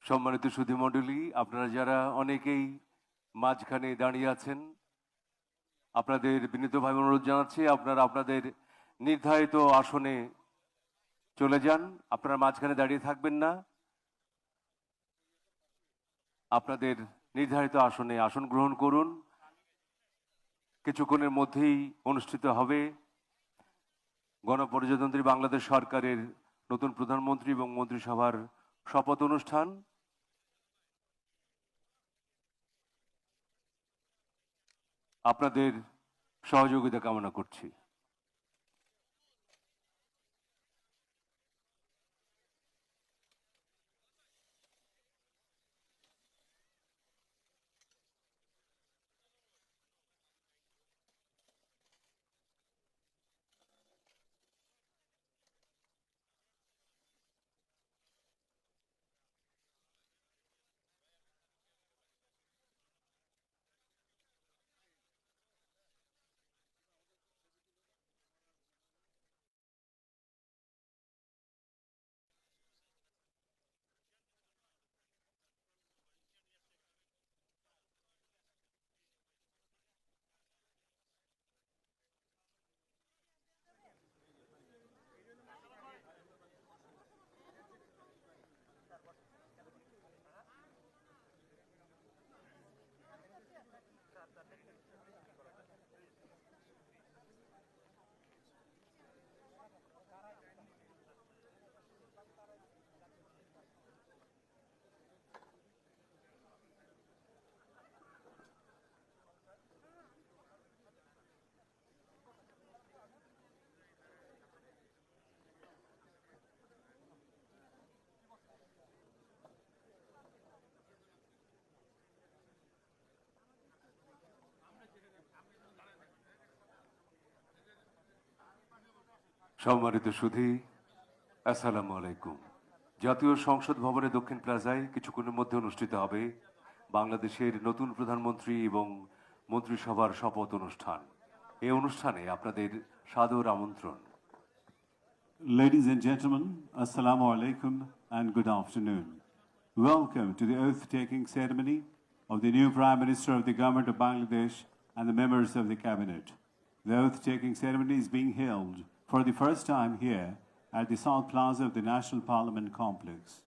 সম্মানিত সুধীমণ্ডলী, আপনারা যারা অনেকেই মাঝখানে দাঁড়িয়ে আছেন, আপনাদের বিনীতভাবে অনুরোধ জানাচ্ছি আপনারা আপনাদের নির্ধারিত আসনে চলে যান। আপনারা মাঝখানে দাঁড়িয়ে থাকবেন না, আপনাদের নির্ধারিত আসনে আসন গ্রহণ করুন। কিছুক্ষণের মধ্যেই অনুষ্ঠিত হবে গণপ্রজাতন্ত্রী বাংলাদেশ সরকারের নতুন প্রধানমন্ত্রী এবং মন্ত্রিসভার শপথ অনুষ্ঠান। আপনাদের সহযোগিতা কামনা করছি। সম্মানিত সুধী, আসসালামু আলাইকুম। জাতীয় সংসদ ভবনের দক্ষিণ প্লাজায় কিছুক্ষণের মধ্যে অনুষ্ঠিত হবে বাংলাদেশের নতুন প্রধানমন্ত্রী এবং মন্ত্রিসভার শপথ অনুষ্ঠান। এই অনুষ্ঠানে আপনাদের সাদর আমন্ত্রণ। Ladies and gentlemen, Assalamu alaikum and good afternoon. Welcome to the oath-taking ceremony of the new Prime Minister of the Government of Bangladesh and the members of the Cabinet. The oath-taking ceremony is being held for the first time here at the South Plaza of the National Parliament Complex.